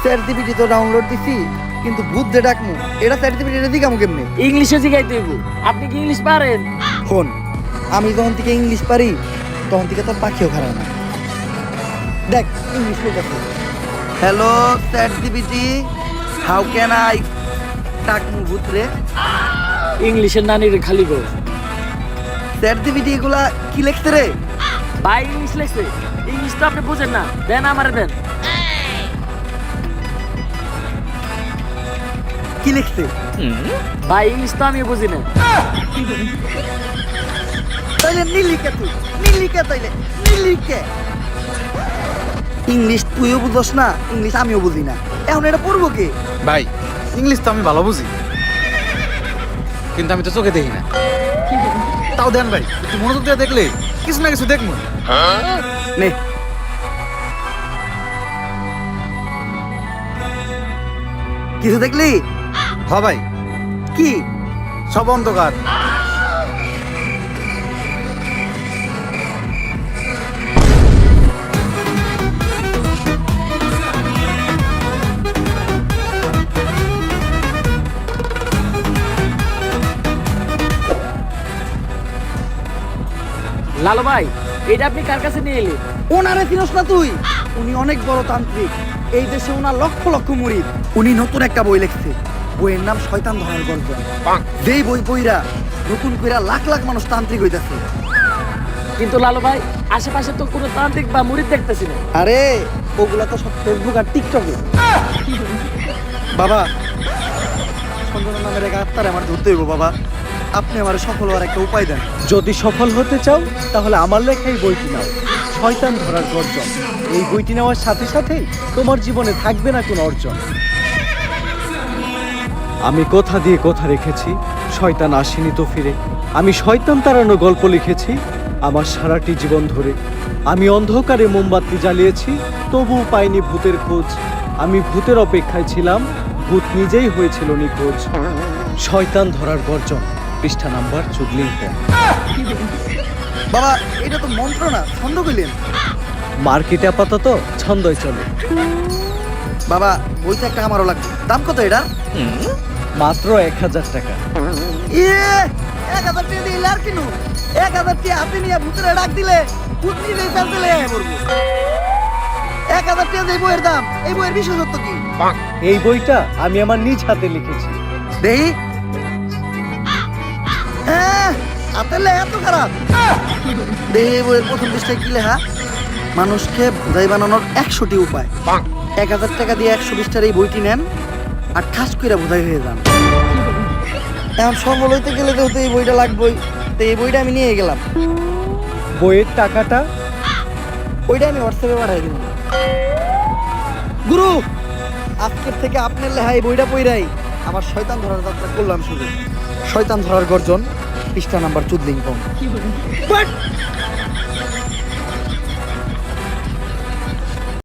Certificate তো download দিছি, কিন্তু ভূত যে ডাকমু এটা সার্টিফিকেট এটা দিকামু কেমনে? ইংলিশে শিখাইতে হইব। আপনি কি ইংলিশ পারেন? ফোন, আমি যখন থেকে ইংলিশ পারি তখন থেকে তোর পাখিও খারাপ না। দেখ ইংলিশ লেখাছে। Hello certificate, how can I ডাকমু ভূত রে? ইংলিশের নানির খালি গো। সার্টিফিকেট এগুলা কি লেখছে রে? ভাই ইংলিশ লেখছে। ইংলিশ তো আপনি বুঝেন না, দেন আমারে দেন। কি লিখছে? ভাই ইংলিশ তো আমি বুঝি না। তাইলে নীলিকে তুই নীলিকে, তাইলে নীলিকে। ইংলিশ তুইও বুঝস না, ইংলিশ আমিও বুঝি না, এখন এটা পড়বো কে? ভাই ইংলিশ তো আমি ভালো বুঝি, কিন্তু আমি তো চোখে দেখি না। তাও দেন ভাই, একটু মনোযোগ দিয়ে দেখলে কিছু না কিছু দেখবো। নে কিছু দেখলি? হ ভাই, কি? সব অন্ধকার। লালু ভাই, এটা আপনি কার কাছে নিয়ে এলেন? ওনারে চিনস না তুই? উনি অনেক বড় তান্ত্রিক, এই দেশে ওনার লক্ষ লক্ষ মুরিদ। উনি নতুন একটা বই লিখছে, বইয়ের নাম শয়তান ধরার গল্প। যেই বই পইরা নতুন কইরা লাখ লাখ মানুষ তান্ত্রিক হইতাছে। কিন্তু লালু ভাই, আশেপাশে তো কোনো তান্ত্রিক বা মুরিদ দেখতেছি না। আরে ওগুলা তো সব ফেসবুক আর টিকটকে। বাবা, সঞ্জনা নামের এক আত্মারে আমার ধরতে হইব বাবা, আপনি আমার সফল হওয়ার একটা উপায় দেন। যদি সফল হতে চাও তাহলে আমার লেখা এই বইটি নাও, শয়তান ধরার গর্জন। এই বইটি নেওয়ার সাথে সাথেই তোমার জীবনে থাকবে না কোনো অর্জন। আমি কথা দিয়ে কথা রেখেছি, শয়তান আসেনি তো ফিরে। আমি শয়তান তাড়ানো গল্প লিখেছি আমার সারাটি জীবন ধরে। আমি অন্ধকারে মোমবাতি জ্বালিয়েছি, তবুও পাইনি ভূতের খোঁজ। আমি ভূতের অপেক্ষায় ছিলাম, ভূত নিজেই হয়েছিল নিখোঁজ। শয়তান ধরার গর্জন, পৃষ্ঠা নাম্বার চুদলিং পেন। বাবা এটা তো মন্ত্র না, ছন্দ কইলেন। মার্কেটে আপাতত ছন্দই চলে। বাবা বইটা একটা আমারও লাগবে, দাম কত এটা? মাত্র 1000 টাকা। ইয়ে 1000 টাকা দিলে আর কিনু? 1000 টাকা আপনি নিয়ে ভূতের ডাক দিলে ভূত নিজেই ফেলতে লেগে পড়বো। 1000 টাকা এই বইয়ের দাম, এই বইয়ের বিশেষত্ব কি? এই বইটা আমি আমার নিজ হাতে লিখেছি। দেহি হ্যাঁ, হাতের লেখা এত খারাপ? দেহি এই বইয়ের প্রথম পৃষ্ঠায় কি লেখা? মানুষকে ভোদাই বানানোর 100টি উপায়। 1000 টাকা দিয়ে 120 টার এই বইটি নেন আর ঠাস কইরা ভোদাই হয়ে যান। এখন সফল হইতে গেলে তো এই বইটা লাগবেই, তো এই বইটা আমি নিয়ে গেলাম। বইয়ের টাকাটা ওইটা আমি হোয়াটসঅ্যাপে পাঠাই দিব। গুরু, আজকের থেকে আপনার লেখা এই বইটা পইরাই আমার শয়তান ধরার যাত্রা করলাম শুরু। শয়তান ধরার গর্জন, পৃষ্ঠা নাম্বার 14 কম।